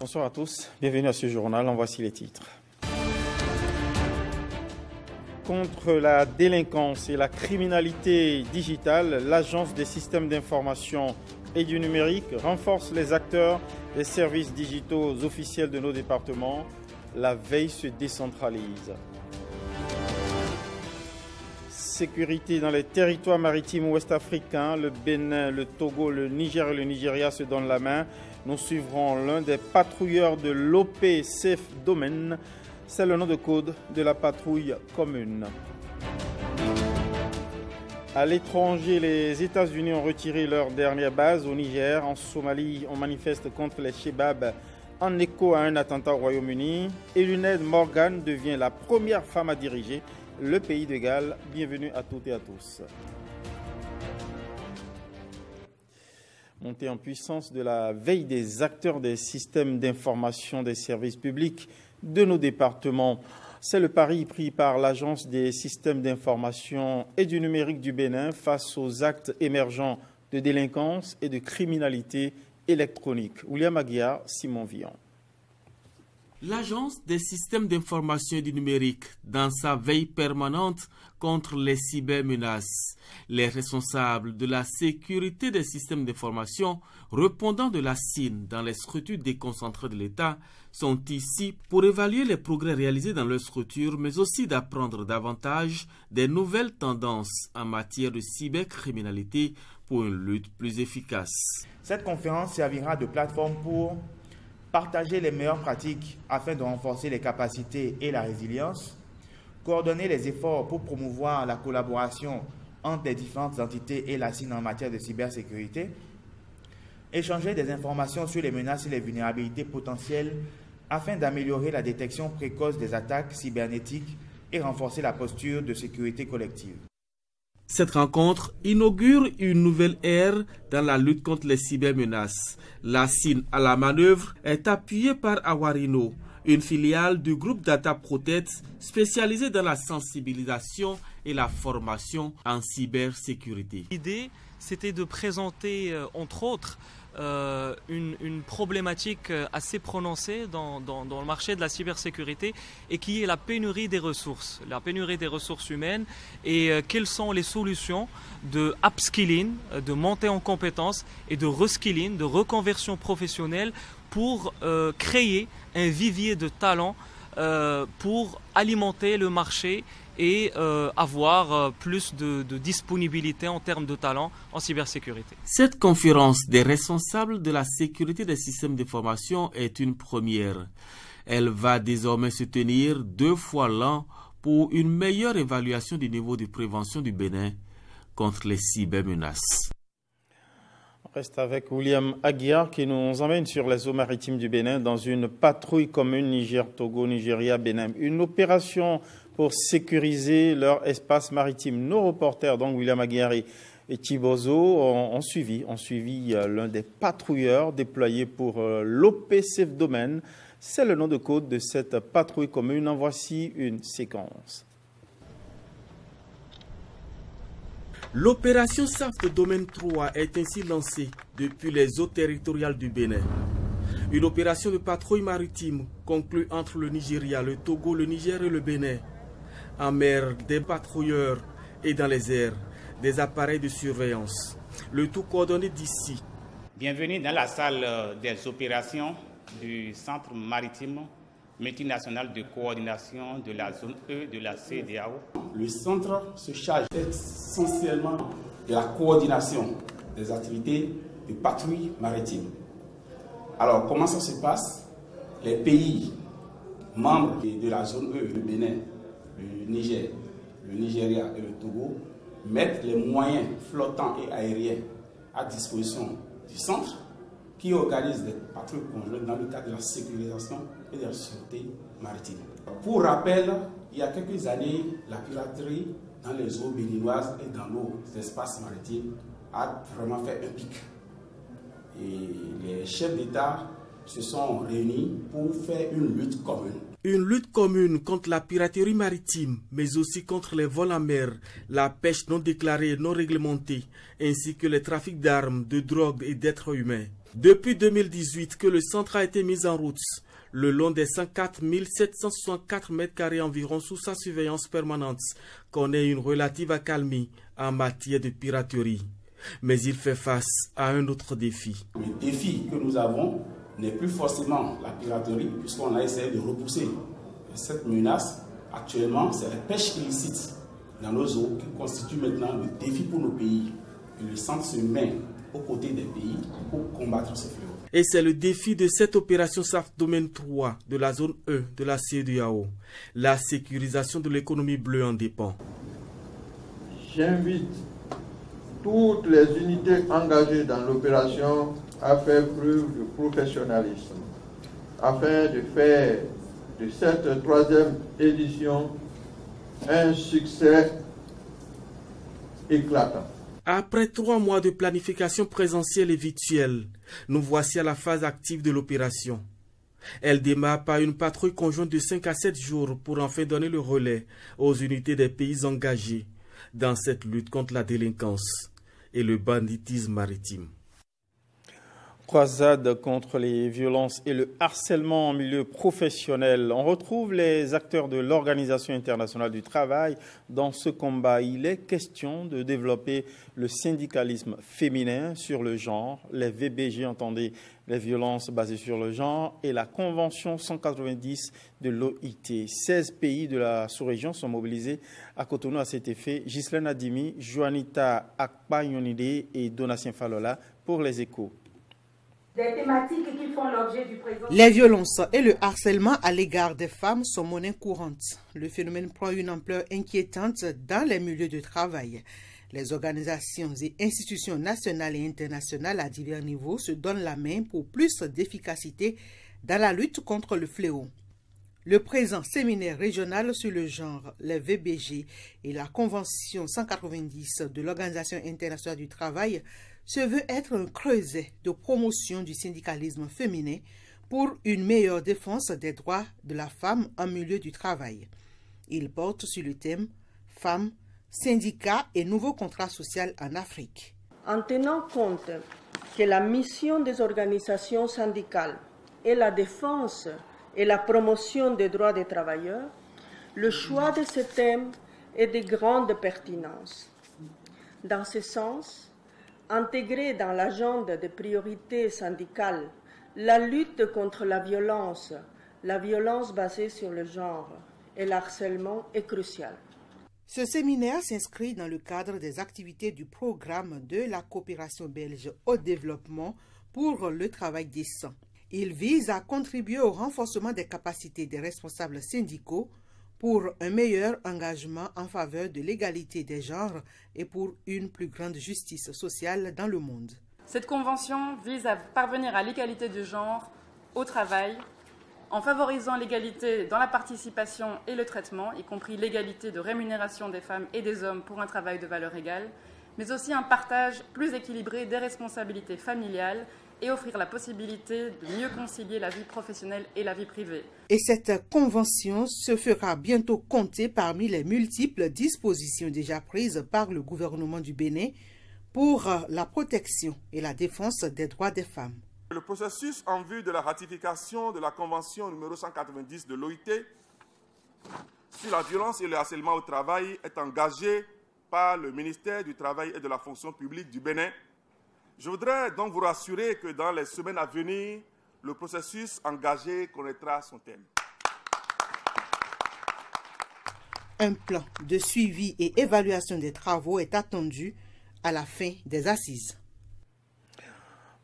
Bonsoir à tous, bienvenue à ce journal, en voici les titres. Contre la délinquance et la criminalité digitale, l'Agence des systèmes d'information et du numérique renforce les acteurs des services digitaux officiels de nos départements. La veille se décentralise. Sécurité dans les territoires maritimes ouest-africains, le Bénin, le Togo, le Niger et le Nigeria se donnent la main. Nous suivrons l'un des patrouilleurs de l'OP Safe Domain. C'est le nom de code de la patrouille commune. À l'étranger, les États-Unis ont retiré leur dernière base au Niger. En Somalie, on manifeste contre les Chebabs en écho à un attentat au Royaume-Uni. Et Luned Morgan devient la première femme à diriger le pays de Galles. Bienvenue à toutes et à tous. Montée en puissance de la veille des acteurs des systèmes d'information des services publics de nos départements. C'est le pari pris par l'Agence des systèmes d'information et du numérique du Bénin face aux actes émergents de délinquance et de criminalité électronique. William Aguiar, Simon Vian. L'Agence des systèmes d'information et du numérique, dans sa veille permanente contre les cybermenaces, les responsables de la sécurité des systèmes d'information répondant de la CIN dans les structures déconcentrées de l'État sont ici pour évaluer les progrès réalisés dans leurs structures, mais aussi d'apprendre davantage des nouvelles tendances en matière de cybercriminalité pour une lutte plus efficace. Cette conférence servira de plateforme pour partager les meilleures pratiques afin de renforcer les capacités et la résilience, coordonner les efforts pour promouvoir la collaboration entre les différentes entités et la CIN en matière de cybersécurité, échanger des informations sur les menaces et les vulnérabilités potentielles afin d'améliorer la détection précoce des attaques cybernétiques et renforcer la posture de sécurité collective. Cette rencontre inaugure une nouvelle ère dans la lutte contre les cybermenaces. La CIN à la manœuvre est appuyée par Awarino, une filiale du groupe Data Protect spécialisée dans la sensibilisation et la formation en cybersécurité. L'idée, c'était de présenter, entre autres, une problématique assez prononcée dans le marché de la cybersécurité et qui est la pénurie des ressources humaines et quelles sont les solutions de upskilling, de montée en compétences et de reskilling, de reconversion professionnelle pour créer un vivier de talents pour alimenter le marché et avoir plus de disponibilité en termes de talent en cybersécurité. Cette conférence des responsables de la sécurité des systèmes d'information est une première. Elle va désormais se tenir 2 fois l'an pour une meilleure évaluation du niveau de prévention du Bénin contre les cybermenaces. On reste avec William Aguiar qui nous emmène sur les eaux maritimes du Bénin dans une patrouille commune Niger-Togo, Nigeria-Bénin. Une opération pour sécuriser leur espace maritime. Nos reporters, donc William Aguiar et Thibozo, ont suivi l'un des patrouilleurs déployés pour l'OP Safe Domain. C'est le nom de code de cette patrouille commune. En voici une séquence. L'opération Safe Domain 3 est ainsi lancée depuis les eaux territoriales du Bénin. Une opération de patrouille maritime conclue entre le Nigeria, le Togo, le Niger et le Bénin. En mer, des patrouilleurs et dans les airs, des appareils de surveillance. Le tout coordonné d'ici. Bienvenue dans la salle des opérations du Centre maritime multinational de coordination de la zone E de la CEDEAO. Le centre se charge essentiellement de la coordination des activités de patrouille maritime. Alors, comment ça se passe? Les pays membres de la zone E, le Bénin, le Niger, le Nigeria et le Togo, mettent les moyens flottants et aériens à disposition du centre qui organise des patrouilles conjointes dans le cadre de la sécurisation et de la sûreté maritime. Pour rappel, il y a quelques années, la piraterie dans les eaux béninoises et dans nos espaces maritimes a vraiment fait un pic. Et les chefs d'État se sont réunis pour faire une lutte commune. Une lutte commune contre la piraterie maritime, mais aussi contre les vols en mer, la pêche non déclarée et non réglementée, ainsi que les trafics d'armes, de drogue et d'êtres humains. Depuis 2018 que le centre a été mis en route, le long des 104 764 mètres carrés environ sous sa surveillance permanente, connaît une relative accalmie en matière de piraterie. Mais il fait face à un autre défi. Le défi que nous avons n'est plus forcément la piraterie, puisqu'on a essayé de repousser cette menace. Actuellement, c'est la pêche illicite dans nos eaux qui constitue maintenant le défi pour nos pays. Et le centre se met aux côtés des pays pour combattre ce fléau. Et c'est le défi de cette opération SAF Domaine 3 de la zone E de la CEDEAO. La sécurisation de l'économie bleue en dépend. J'invite toutes les unités engagées dans l'opération à faire preuve de professionnalisme afin de faire de cette troisième édition un succès éclatant. Après 3 mois de planification présentielle et virtuelle, nous voici à la phase active de l'opération. Elle démarre par une patrouille conjointe de 5 à 7 jours pour enfin donner le relais aux unités des pays engagés dans cette lutte contre la délinquance et le banditisme maritime. Croisade contre les violences et le harcèlement en milieu professionnel. On retrouve les acteurs de l'Organisation internationale du travail dans ce combat. Il est question de développer le syndicalisme féminin sur le genre, les VBG, entendez, les violences basées sur le genre, et la Convention 190 de l'OIT. 16 pays de la sous-région sont mobilisés à Cotonou à cet effet. Ghislaine Adimi, Juanita Akpa-Yonide et Donatien Falola pour les Échos. Des thématiques qui font l'objet du présent. Les violences et le harcèlement à l'égard des femmes sont monnaie courante. Le phénomène prend une ampleur inquiétante dans les milieux de travail. Les organisations et institutions nationales et internationales à divers niveaux se donnent la main pour plus d'efficacité dans la lutte contre le fléau. Le présent séminaire régional sur le genre, les VBG et la Convention 190 de l'Organisation internationale du travail se veut être un creuset de promotion du syndicalisme féminin pour une meilleure défense des droits de la femme en milieu du travail. Il porte sur le thème « Femmes, syndicats et nouveaux contrats sociaux en Afrique ». En tenant compte que la mission des organisations syndicales est la défense et la promotion des droits des travailleurs, le choix de ce thème est de grande pertinence. Dans ce sens, intégrer dans l'agenda des priorités syndicales la lutte contre la violence basée sur le genre et le harcèlement est crucial. Ce séminaire s'inscrit dans le cadre des activités du programme de la coopération belge au développement pour le travail décent. Il vise à contribuer au renforcement des capacités des responsables syndicaux pour un meilleur engagement en faveur de l'égalité des genres et pour une plus grande justice sociale dans le monde. Cette convention vise à parvenir à l'égalité du genre au travail en favorisant l'égalité dans la participation et le traitement, y compris l'égalité de rémunération des femmes et des hommes pour un travail de valeur égale, mais aussi un partage plus équilibré des responsabilités familiales et offrir la possibilité de mieux concilier la vie professionnelle et la vie privée. Et cette convention se fera bientôt compter parmi les multiples dispositions déjà prises par le gouvernement du Bénin pour la protection et la défense des droits des femmes. Le processus en vue de la ratification de la Convention numéro 190 de l'OIT sur la violence et le harcèlement au travail est engagé par le ministère du Travail et de la Fonction publique du Bénin. Je voudrais donc vous rassurer que dans les semaines à venir, le processus engagé connaîtra son terme. Un plan de suivi et évaluation des travaux est attendu à la fin des assises.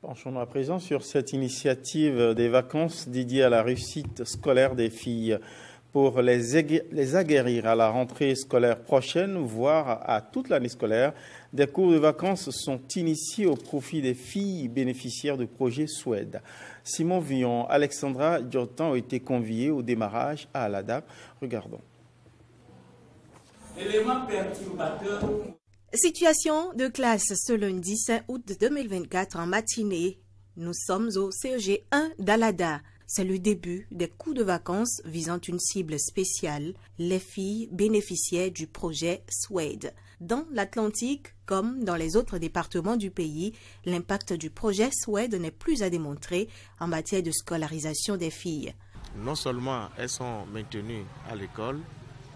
Penchons-nous à présent sur cette initiative des vacances dédiée à la réussite scolaire des filles. Pour les aguerrir à la rentrée scolaire prochaine, voire à toute l'année scolaire, des cours de vacances sont initiés au profit des filles bénéficiaires du projet SWED. Simon Villon, Alexandra Diotan ont été conviés au démarrage à l'ADAP. Regardons. Élément perturbateur. Situation de classe ce lundi 5 août 2024 en matinée. Nous sommes au CEG 1 d'Alada. C'est le début des cours de vacances visant une cible spéciale, les filles bénéficiaires du projet SWED. Dans l'Atlantique, comme dans les autres départements du pays, l'impact du projet SWED n'est plus à démontrer en matière de scolarisation des filles. Non seulement elles sont maintenues à l'école,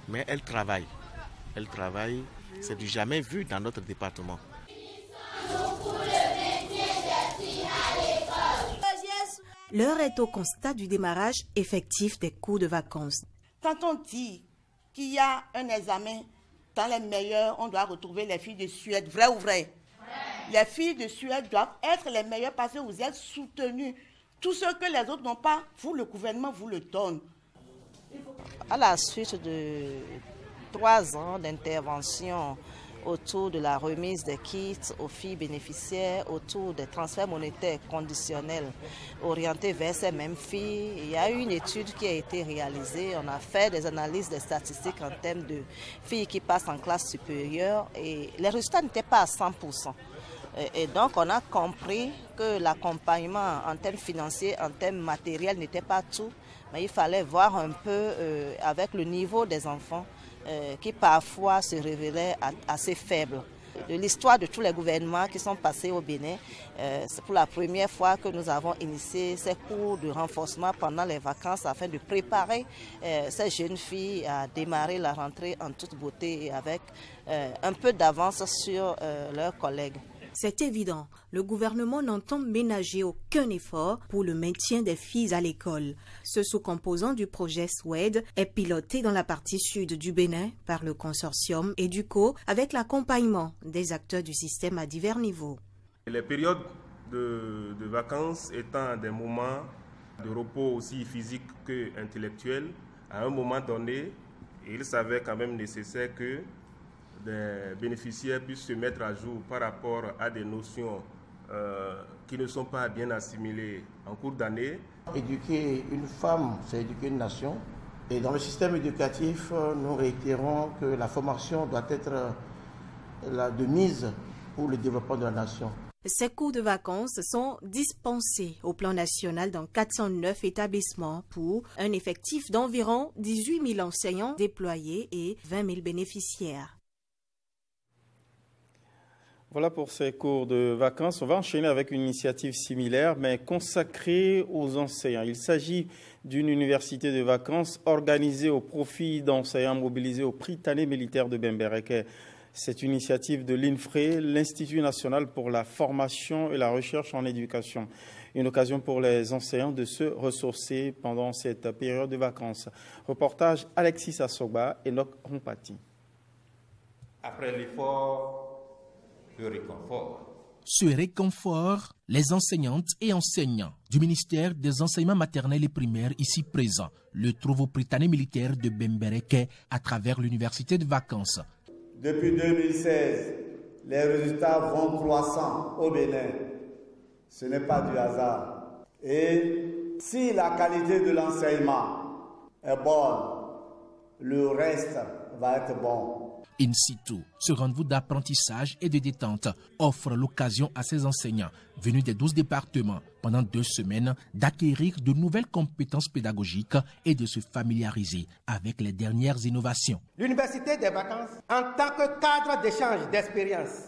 mais elles travaillent. Elles travaillent, c'est du jamais vu dans notre département. L'heure est au constat du démarrage effectif des cours de vacances. Quand on dit qu'il y a un examen dans les meilleurs, on doit retrouver les filles de Suède, vrai ou vrai? Les filles de Suède doivent être les meilleures parce que vous êtes soutenus. Tout ce que les autres n'ont pas, vous, le gouvernement, vous le donne. À la suite de 3 ans d'intervention autour de la remise des kits aux filles bénéficiaires, autour des transferts monétaires conditionnels orientés vers ces mêmes filles, il y a eu une étude qui a été réalisée. On a fait des analyses des statistiques en termes de filles qui passent en classe supérieure et les résultats n'étaient pas à 100%. Et donc on a compris que l'accompagnement en termes financiers, en termes matériels n'était pas tout, mais il fallait voir un peu avec le niveau des enfants qui parfois se révélait assez faible. De l'histoire de tous les gouvernements qui sont passés au Bénin, c'est pour la première fois que nous avons initié ces cours de renforcement pendant les vacances afin de préparer ces jeunes filles à démarrer la rentrée en toute beauté et avec un peu d'avance sur leurs collègues. C'est évident, le gouvernement n'entend ménager aucun effort pour le maintien des filles à l'école. Ce sous-composant du projet SWED est piloté dans la partie sud du Bénin par le consortium EDUCO avec l'accompagnement des acteurs du système à divers niveaux. Les périodes de vacances étant des moments de repos aussi physique qu'intellectuel, à un moment donné, il s'avère quand même nécessaire que des bénéficiaires puissent se mettre à jour par rapport à des notions qui ne sont pas bien assimilées en cours d'année. Éduquer une femme, c'est éduquer une nation. Et dans le système éducatif, nous réitérons que la formation doit être de mise pour le développement de la nation. Ces cours de vacances sont dispensés au plan national dans 409 établissements pour un effectif d'environ 18 000 enseignants déployés et 20 000 bénéficiaires. Voilà pour ces cours de vacances. On va enchaîner avec une initiative similaire, mais consacrée aux enseignants. Il s'agit d'une université de vacances organisée au profit d'enseignants mobilisés au Prytanée militaire de Bembereke. C'est une initiative de l'INFRE, l'Institut national pour la formation et la recherche en éducation. Une occasion pour les enseignants de se ressourcer pendant cette période de vacances. Reportage Alexis Assogba et Enoch Rompati. Après l'effort, le réconfort. Ce réconfort, les enseignantes et enseignants du ministère des enseignements maternels et primaires ici présents le trouvent au Prytanée militaire de Bembereke à travers l'université de vacances. Depuis 2016, les résultats vont croissant au Bénin. Ce n'est pas du hasard. Et si la qualité de l'enseignement est bonne, le reste va être bon. In situ, ce rendez-vous d'apprentissage et de détente offre l'occasion à ces enseignants venus des 12 départements pendant 2 semaines d'acquérir de nouvelles compétences pédagogiques et de se familiariser avec les dernières innovations. L'université des vacances, en tant que cadre d'échange d'expérience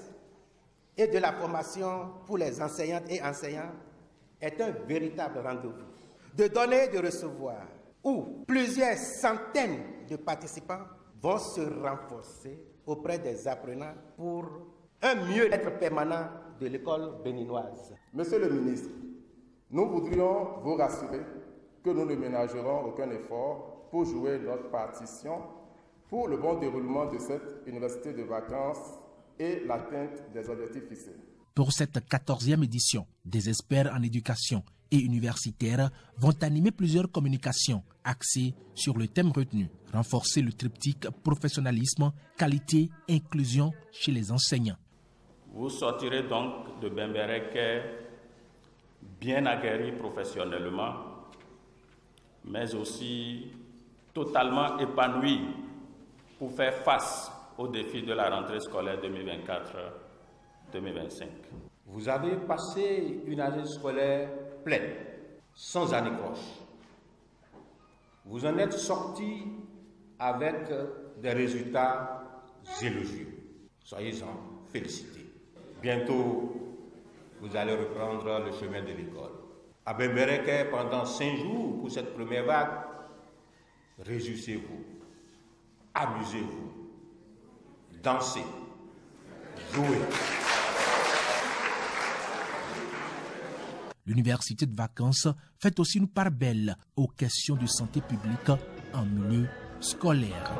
et de la formation pour les enseignantes et enseignants, est un véritable rendez-vous de donner et de recevoir où plusieurs centaines de participants vont se renforcer auprès des apprenants pour un mieux-être permanent de l'école béninoise. Monsieur le ministre, nous voudrions vous rassurer que nous ne ménagerons aucun effort pour jouer notre partition pour le bon déroulement de cette université de vacances et l'atteinte des objectifs fixés. Pour cette 14e édition, des experts en éducation et universitaires vont animer plusieurs communications axées sur le thème retenu, renforcer le triptyque professionnalisme, qualité, inclusion chez les enseignants. Vous sortirez donc de Bembereke bien aguerri professionnellement, mais aussi totalement épanoui pour faire face aux défis de la rentrée scolaire 2024-2025. Vous avez passé une année scolaire pleine, sans anicroche. Vous en êtes sortis avec des résultats élogieux. Soyez-en félicités. Bientôt, vous allez reprendre le chemin de l'école. À Bembereke, pendant 5 jours pour cette première vague, réjouissez-vous, amusez-vous, dansez, jouez. L'université de vacances fait aussi une part belle aux questions de santé publique en milieu scolaire.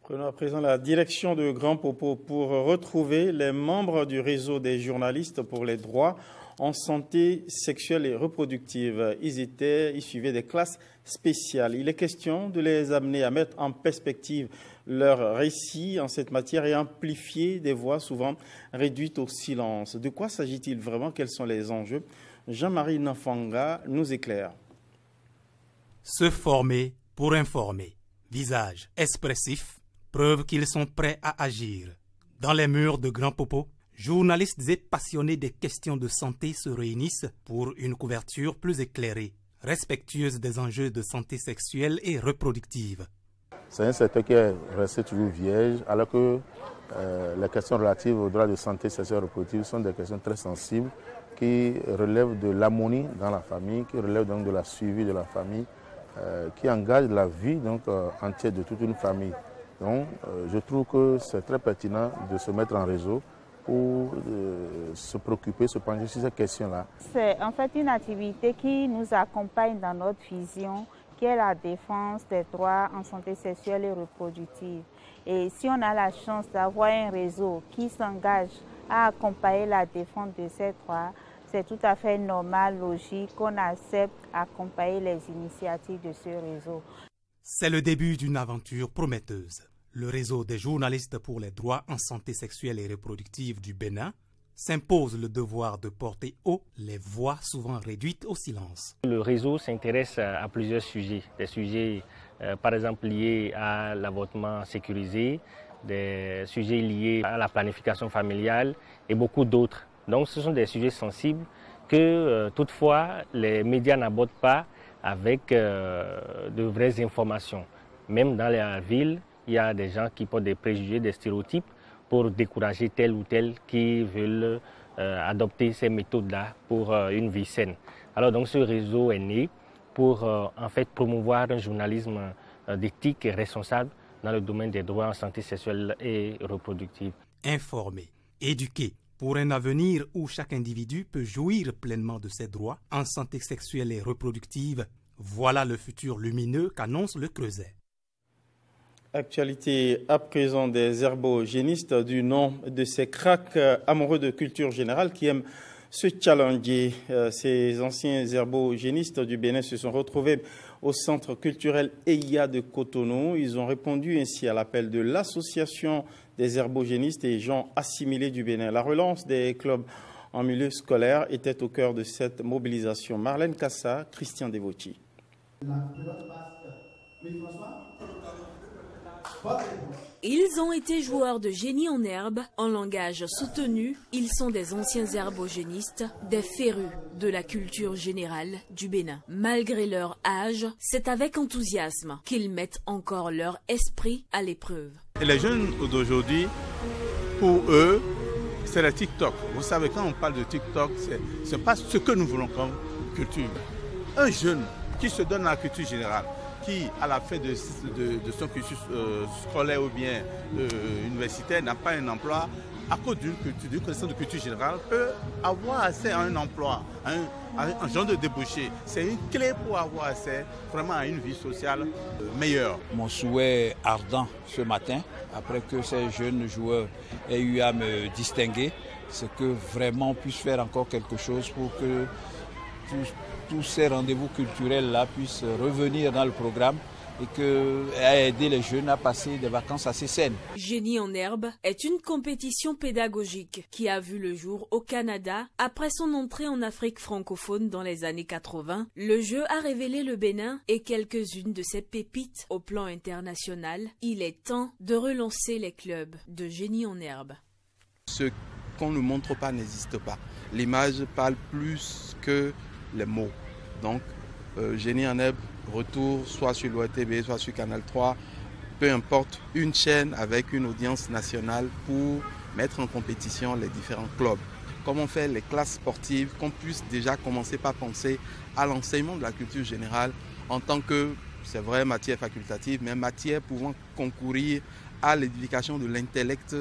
Prenons à présent la direction de Grand Popo pour retrouver les membres du réseau des journalistes pour les droits en santé sexuelle et reproductive. Ils suivaient des classes spéciales. Il est question de les amener à mettre en perspective leur récit en cette matière et amplifier des voix souvent réduites au silence. De quoi s'agit-il vraiment? Quels sont les enjeux? Jean-Marie Nafanga nous éclaire. Se former pour informer. Visage expressif. Preuve qu'ils sont prêts à agir. Dans les murs de Grand Popo, journalistes et passionnés des questions de santé se réunissent pour une couverture plus éclairée, respectueuse des enjeux de santé sexuelle et reproductive. C'est un secteur qui est resté toujours vierge, alors que les questions relatives aux droits de santé sexuelle et reproductive sont des questions très sensibles qui relèvent de l'harmonie dans la famille, qui relèvent donc de la suivi de la famille, qui engagent la vie donc, entière de toute une famille. Donc, je trouve que c'est très pertinent de se mettre en réseau pour se préoccuper, se pencher sur ces questions-là. C'est en fait une activité qui nous accompagne dans notre vision, qui est la défense des droits en santé sexuelle et reproductive. Et si on a la chance d'avoir un réseau qui s'engage à accompagner la défense de ces droits, c'est tout à fait normal, logique qu'on accepte d'accompagner les initiatives de ce réseau. C'est le début d'une aventure prometteuse. Le réseau des journalistes pour les droits en santé sexuelle et reproductive du Bénin s'impose le devoir de porter haut les voix souvent réduites au silence. Le réseau s'intéresse à plusieurs sujets, des sujets par exemple liés à l'avortement sécurisé, des sujets liés à la planification familiale et beaucoup d'autres. Donc ce sont des sujets sensibles que toutefois les médias n'abordent pas avec de vraies informations. Même dans la ville, il y a des gens qui portent des préjugés, des stéréotypes pour décourager tel ou tel qui veulent adopter ces méthodes-là pour une vie saine. Alors donc ce réseau est né pour en fait promouvoir un journalisme d'éthique et responsable dans le domaine des droits en santé sexuelle et reproductive. Informer, éduquer, pour un avenir où chaque individu peut jouir pleinement de ses droits en santé sexuelle et reproductive, voilà le futur lumineux qu'annonce le Creuset. Actualité à présent des herbogénistes du nom de ces cracks amoureux de culture générale qui aiment se challenger. Ces anciens herbogénistes du Bénin se sont retrouvés au centre culturel EIA de Cotonou. Ils ont répondu ainsi à l'appel de l'association des herbogénistes et gens assimilés du Bénin. La relance des clubs en milieu scolaire était au cœur de cette mobilisation. Marlène Kassa, Christian Devochi. Ils ont été joueurs de génie en herbe, en langage soutenu. Ils sont des anciens herbogénistes, des férus de la culture générale du Bénin. Malgré leur âge, c'est avec enthousiasme qu'ils mettent encore leur esprit à l'épreuve. Les jeunes d'aujourd'hui, pour eux, c'est le TikTok. Vous savez, quand on parle de TikTok, ce n'est pas ce que nous voulons comme culture. Un jeune qui se donne à la culture générale, qui, à la fin de son cursus scolaire ou bien universitaire, n'a pas un emploi, à cause d'une connaissance de culture générale, peut avoir accès à un emploi, à un genre de débauché. C'est une clé pour avoir accès vraiment à une vie sociale meilleure. Mon souhait ardent ce matin, après que ces jeunes joueurs aient eu à me distinguer, c'est que vraiment on puisse faire encore quelque chose pour que tous ces rendez-vous culturels-là puissent revenir dans le programme et à aider les jeunes à passer des vacances assez saines. Génie en herbe est une compétition pédagogique qui a vu le jour au Canada après son entrée en Afrique francophone dans les années 80. Le jeu a révélé le Bénin et quelques-unes de ses pépites au plan international. Il est temps de relancer les clubs de génie en herbe. Ce qu'on ne montre pas n'existe pas. L'image parle plus que les mots. Donc, Génie en herbe, retour soit sur l'ORTB, soit sur Canal 3, peu importe, une chaîne avec une audience nationale pour mettre en compétition les différents clubs. Comme on fait les classes sportives, qu'on puisse déjà commencer par penser à l'enseignement de la culture générale en tant que, c'est vrai, matière facultative, mais matière pouvant concourir à l'éducation de l'intellect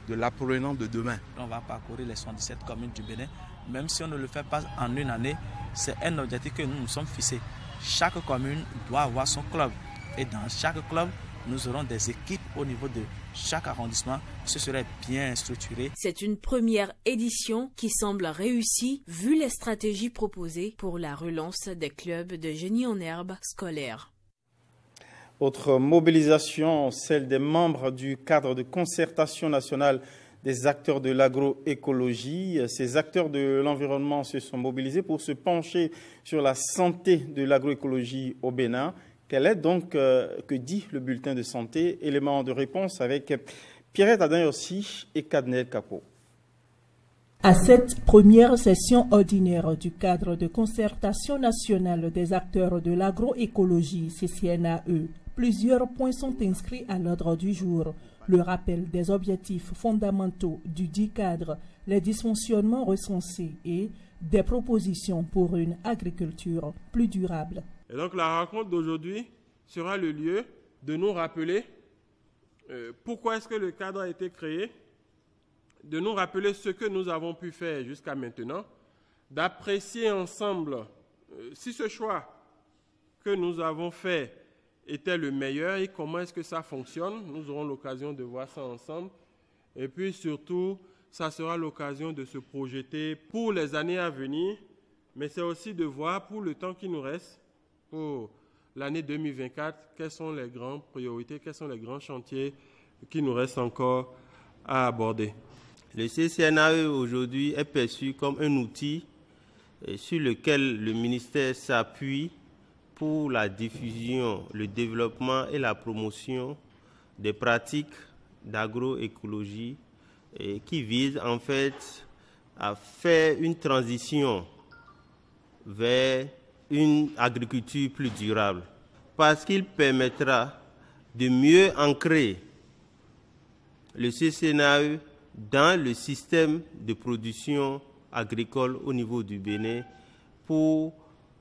de l'apprenant de demain. On va parcourir les 77 communes du Bénin, même si on ne le fait pas en une année, c'est un objectif que nous nous sommes fixés. Chaque commune doit avoir son club et dans chaque club, nous aurons des équipes au niveau de chaque arrondissement. Ce serait bien structuré. C'est une première édition qui semble réussie vu les stratégies proposées pour la relance des clubs de génie en herbe scolaire. Autre mobilisation, celle des membres du cadre de concertation nationale des acteurs de l'agroécologie. Ces acteurs de l'environnement se sont mobilisés pour se pencher sur la santé de l'agroécologie au Bénin. Quelle est donc, que dit le bulletin de santé? Élément de réponse avec Pierrette Adin-Yossi et Kadnel Kapo. À cette première session ordinaire du cadre de concertation nationale des acteurs de l'agroécologie, CCNAE, plusieurs points sont inscrits à l'ordre du jour. Le rappel des objectifs fondamentaux du dit cadre, les dysfonctionnements recensés et des propositions pour une agriculture plus durable. Et donc la rencontre d'aujourd'hui sera le lieu de nous rappeler pourquoi est-ce que le cadre a été créé, de nous rappeler ce que nous avons pu faire jusqu'à maintenant, d'apprécier ensemble si ce choix que nous avons fait était le meilleur et comment est-ce que ça fonctionne. Nous aurons l'occasion de voir ça ensemble. Et puis surtout, ça sera l'occasion de se projeter pour les années à venir, mais c'est aussi de voir pour le temps qui nous reste, pour l'année 2024, quelles sont les grandes priorités, quels sont les grands chantiers qui nous restent encore à aborder. Le CCNAE aujourd'hui est perçu comme un outil sur lequel le ministère s'appuie pour la diffusion, le développement et la promotion des pratiques d'agroécologie qui visent en fait à faire une transition vers une agriculture plus durable, parce qu'il permettra de mieux ancrer le CCNAE dans le système de production agricole au niveau du Bénin pour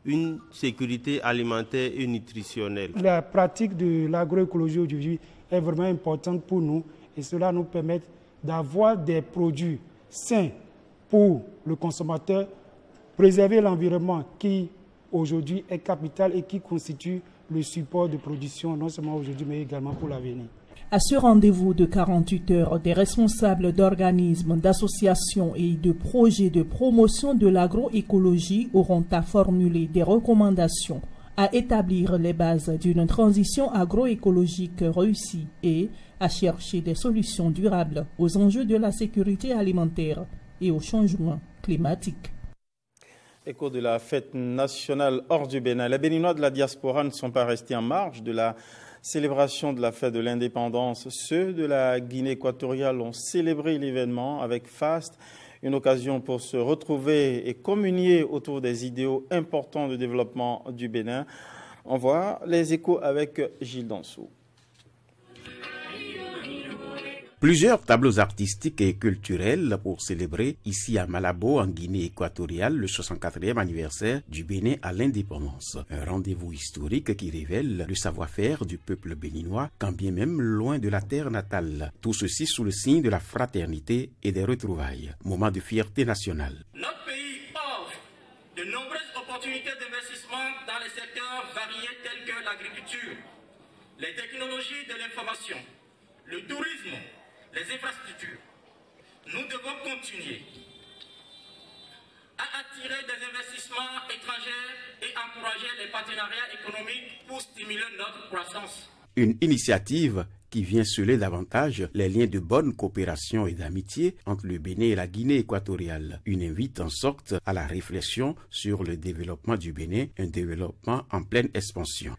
une sécurité alimentaire et nutritionnelle. La pratique de l'agroécologie aujourd'hui est vraiment importante pour nous et cela nous permet d'avoir des produits sains pour le consommateur, préserver l'environnement qui aujourd'hui est capital et qui constitue le support de production non seulement aujourd'hui mais également pour l'avenir. À ce rendez-vous de 48 heures, des responsables d'organismes, d'associations et de projets de promotion de l'agroécologie auront à formuler des recommandations, à établir les bases d'une transition agroécologique réussie et à chercher des solutions durables aux enjeux de la sécurité alimentaire et au changement climatique. Écho de la fête nationale hors du Bénin, les Béninois de la diaspora ne sont pas restés en marge de la célébration de la fête de l'indépendance. Ceux de la Guinée équatoriale ont célébré l'événement avec faste, une occasion pour se retrouver et communier autour des idéaux importants de développement du Bénin. On voit les échos avec Gilles Dansou. Plusieurs tableaux artistiques et culturels pour célébrer ici à Malabo, en Guinée équatoriale, le 64e anniversaire du Bénin à l'indépendance. Un rendez-vous historique qui révèle le savoir-faire du peuple béninois, quand bien même loin de la terre natale. Tout ceci sous le signe de la fraternité et des retrouvailles. Moment de fierté nationale. Notre pays offre de nombreuses opportunités d'investissement dans les secteurs variés tels que l'agriculture, les technologies de l'information, le tourisme, les infrastructures. Nous devons continuer à attirer des investissements étrangers et encourager les partenariats économiques pour stimuler notre croissance. Une initiative qui vient sceller davantage les liens de bonne coopération et d'amitié entre le Bénin et la Guinée équatoriale. Une invite en sorte à la réflexion sur le développement du Bénin, un développement en pleine expansion.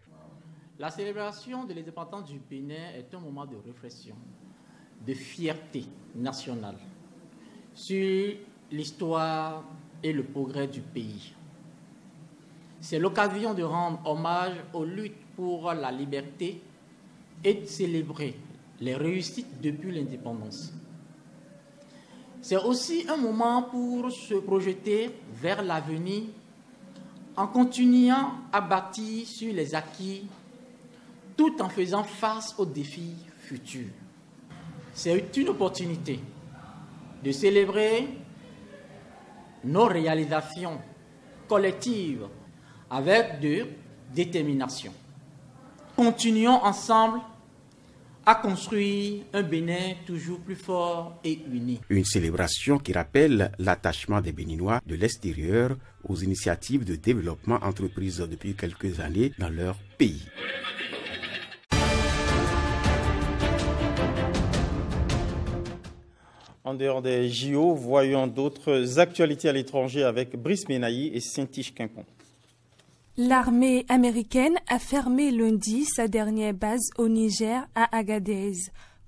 La célébration de l'indépendance du Bénin est un moment de réflexion, de fierté nationale sur l'histoire et le progrès du pays. C'est l'occasion de rendre hommage aux luttes pour la liberté, est de célébrer les réussites depuis l'indépendance. C'est aussi un moment pour se projeter vers l'avenir en continuant à bâtir sur les acquis tout en faisant face aux défis futurs. C'est une opportunité de célébrer nos réalisations collectives avec de détermination. Continuons ensemble à construire un Bénin toujours plus fort et uni. Une célébration qui rappelle l'attachement des Béninois de l'extérieur aux initiatives de développement entreprises depuis quelques années dans leur pays. En dehors des JO, voyons d'autres actualités à l'étranger avec Brice Menahi et Saint-Tiche Quimpon. L'armée américaine a fermé lundi sa dernière base au Niger à Agadez,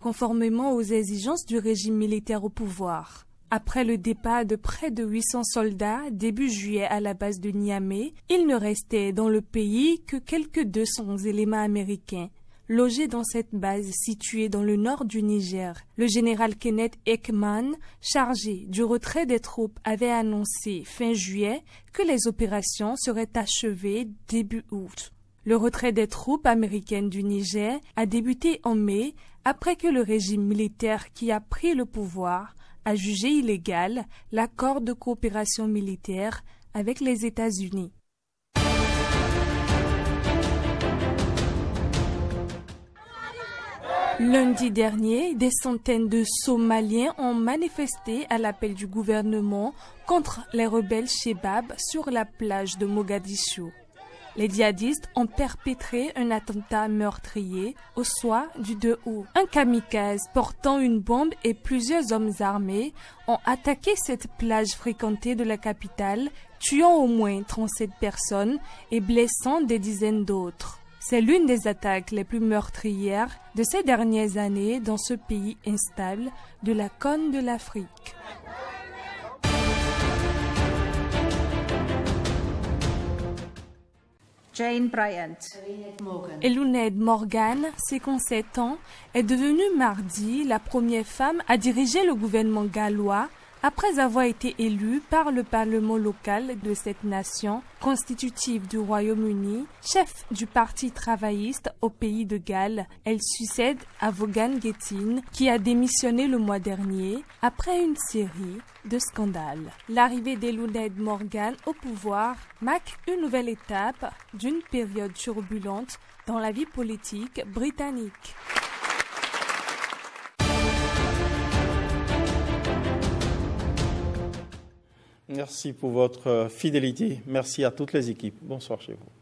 conformément aux exigences du régime militaire au pouvoir. Après le départ de près de 800 soldats début juillet à la base de Niamey, il ne restait dans le pays que quelques 200 éléments américains. Logé dans cette base située dans le nord du Niger, le général Kenneth Ekman, chargé du retrait des troupes, avait annoncé fin juillet que les opérations seraient achevées début août. Le retrait des troupes américaines du Niger a débuté en mai après que le régime militaire qui a pris le pouvoir a jugé illégal l'accord de coopération militaire avec les États-Unis. Lundi dernier, des centaines de Somaliens ont manifesté à l'appel du gouvernement contre les rebelles Chebab sur la plage de Mogadiscio. Les djihadistes ont perpétré un attentat meurtrier au soir du 2 août. Un kamikaze portant une bombe et plusieurs hommes armés ont attaqué cette plage fréquentée de la capitale, tuant au moins 37 personnes et blessant des dizaines d'autres. C'est l'une des attaques les plus meurtrières de ces dernières années dans ce pays instable de la Corne de l'Afrique. Jane Bryant. Eluned Morgan, 57 ans, est devenue mardi la première femme à diriger le gouvernement gallois après avoir été élue par le Parlement local de cette nation constitutive du Royaume-Uni, chef du Parti travailliste au pays de Galles. Elle succède à Vaughan Gething, qui a démissionné le mois dernier après une série de scandales. L'arrivée d'Eluned Morgan au pouvoir marque une nouvelle étape d'une période turbulente dans la vie politique britannique. Merci pour votre fidélité. Merci à toutes les équipes. Bonsoir chez vous.